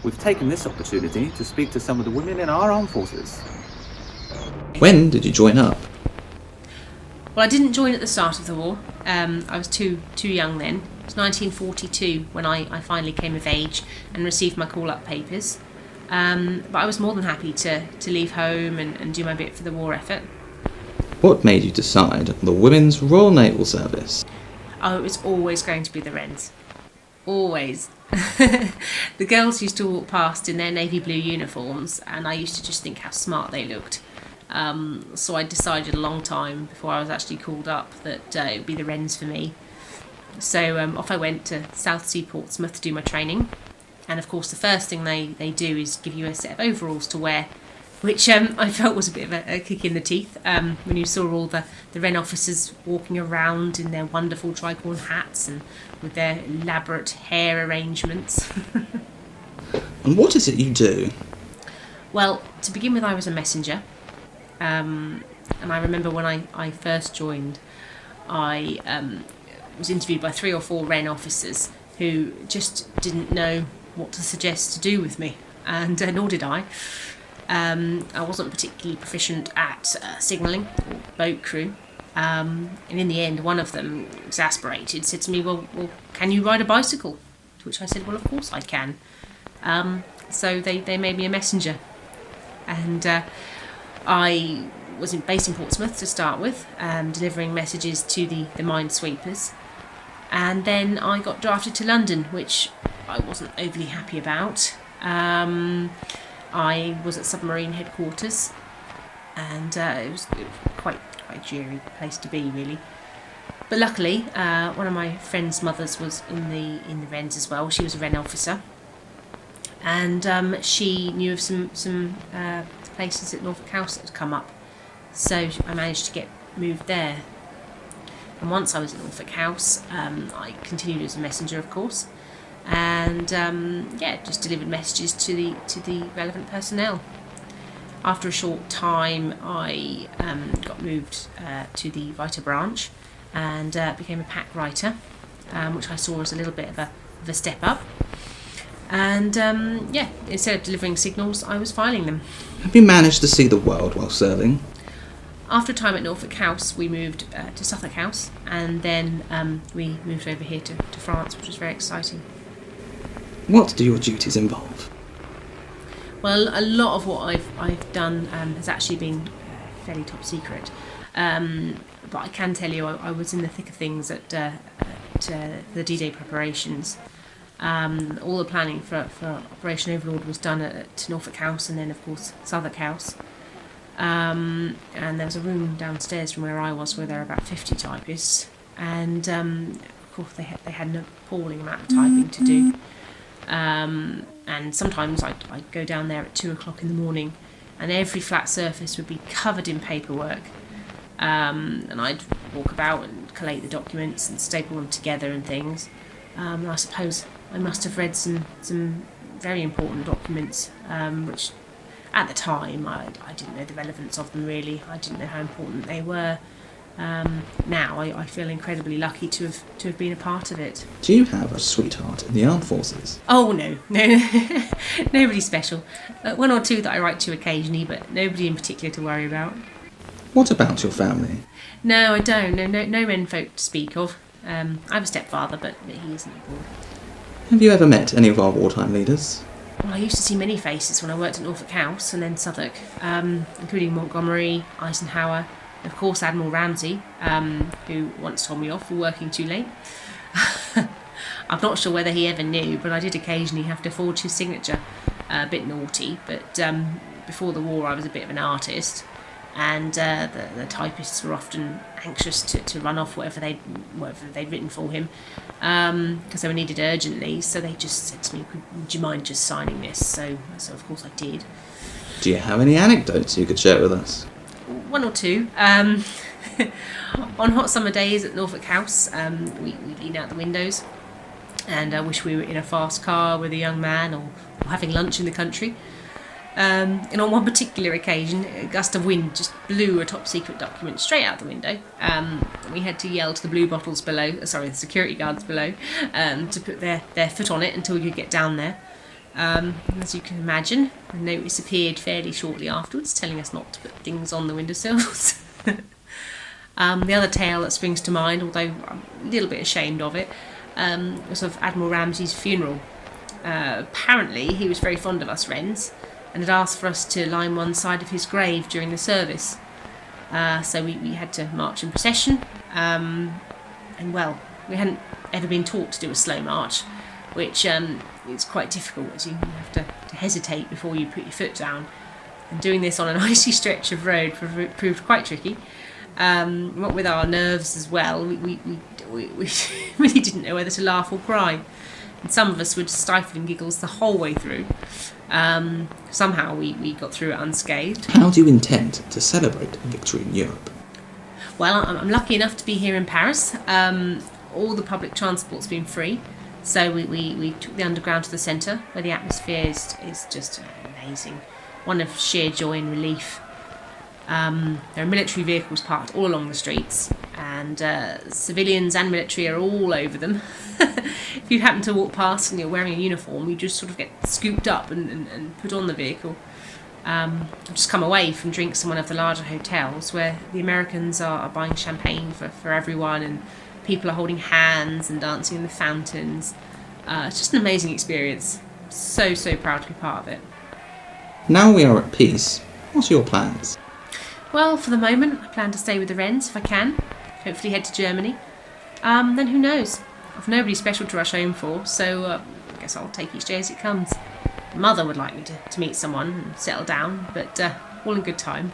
We've taken this opportunity to speak to some of the women in our armed forces. When did you join up? Well, I didn't join at the start of the war. I was too young then. It was 1942 when I finally came of age and received my call-up papers. But I was more than happy to leave home and do my bit for the war effort. What made you decide on the Women's Royal Naval Service? Oh, it was always going to be the Wrens. Always. The girls used to walk past in their navy blue uniforms, and I used to just think how smart they looked. So I decided a long time before I was actually called up that it would be the Wrens for me. So off I went to South Sea Portsmouth to do my training. And of course the first thing they do is give you a set of overalls to wear, which I felt was a bit of a kick in the teeth when you saw all the Wren officers walking around in their wonderful tricorn hats and with their elaborate hair arrangements. And what is it you do? Well, to begin with, I was a messenger. And I remember when I first joined, I was interviewed by 3 or 4 Wren officers who just didn't know what to suggest to do with me, and nor did I. I wasn't particularly proficient at signalling or boat crew, and in the end one of them, exasperated, said to me, well, can you ride a bicycle? To which I said, well, of course I can. So they made me a messenger, and I was based in Portsmouth to start with, delivering messages to the minesweepers. And then I got drafted to London, which I wasn't overly happy about. I was at submarine headquarters, and it was quite a dreary place to be, really. But luckily, one of my friend's mothers was in the Wrens as well. She was a Wren officer, and she knew of some places at Norfolk House that had come up, so I managed to get moved there. And once I was at Norfolk House, I continued as a messenger, of course, and just delivered messages to the relevant personnel. After a short time, I got moved to the writer branch and became a pack writer, which I saw as a little bit of a step up. And instead of delivering signals, I was filing them. Have you managed to see the world while serving? After a time at Norfolk House, we moved to Suffolk House, and then we moved over here to France, which was very exciting. What do your duties involve? Well, a lot of what I've done has actually been fairly top secret, but I can tell you I was in the thick of things at the D-Day preparations. All the planning for Operation Overlord was done at Norfolk House, and then of course Southwark House. And there was a room downstairs from where I was where there were about 50 typists, and of course they had an appalling amount of typing to do. And sometimes I'd go down there at 2 o'clock in the morning, and every flat surface would be covered in paperwork. And I'd walk about and collate the documents and staple them together and things. And I suppose I must have read some very important documents, which at the time I didn't know the relevance of them really. I didn't know how important they were. Now I feel incredibly lucky to have been a part of it. Do you have a sweetheart in the armed forces? Oh no, nobody special. 1 or 2 that I write to occasionally, but nobody in particular to worry about. What about your family? No, I don't. No menfolk to speak of. I have a stepfather, but he isn't aboard. Have you ever met any of our wartime leaders? Well, I used to see many faces when I worked at Norfolk House and then Southwark, including Montgomery, Eisenhower, and of course Admiral Ramsey, who once told me off for working too late. I'm not sure whether he ever knew, but I did occasionally have to forge his signature. A bit naughty, but before the war I was a bit of an artist, and the typists were often anxious to run off whatever they'd written for him, because they were needed urgently. So they just said to me, "Would you mind just signing this?" So of course I did. Do you have any anecdotes you could share with us? 1 or 2. On hot summer days at Norfolk House, we lean out the windows and wish we were in a fast car with a young man or having lunch in the country. And on one particular occasion, a gust of wind just blew a top secret document straight out the window. We had to yell to the the security guards below, to put their foot on it until we could get down there. As you can imagine, a notice appeared fairly shortly afterwards telling us not to put things on the windowsills. The other tale that springs to mind, although I'm a little bit ashamed of it, was of Admiral Ramsey's funeral. Apparently he was very fond of us Wrens and had asked for us to line one side of his grave during the service. So we had to march in procession, and well, we hadn't ever been taught to do a slow march, which is quite difficult, as you have to hesitate before you put your foot down. And doing this on an icy stretch of road proved quite tricky. What with our nerves as well, we really didn't know whether to laugh or cry. And some of us were stifling giggles the whole way through. Somehow we got through it unscathed. How do you intend to celebrate victory in Europe? Well, I'm lucky enough to be here in Paris. All the public transport's been free, so we took the underground to the centre, where the atmosphere is just amazing. One of sheer joy and relief. There are military vehicles parked all along the streets, and civilians and military are all over them. If you happen to walk past and you're wearing a uniform, you just sort of get scooped up and put on the vehicle. I've just come away from drinks in one of the larger hotels where the Americans are buying champagne for everyone, and people are holding hands and dancing in the fountains. It's just an amazing experience. So proud to be part of it. Now we are at peace, what are your plans? Well, for the moment, I plan to stay with the Wrens if I can. Hopefully head to Germany. Then who knows? I've nobody special to rush home for, so I guess I'll take each day as it comes. Mother would like me to meet someone and settle down, but all in good time.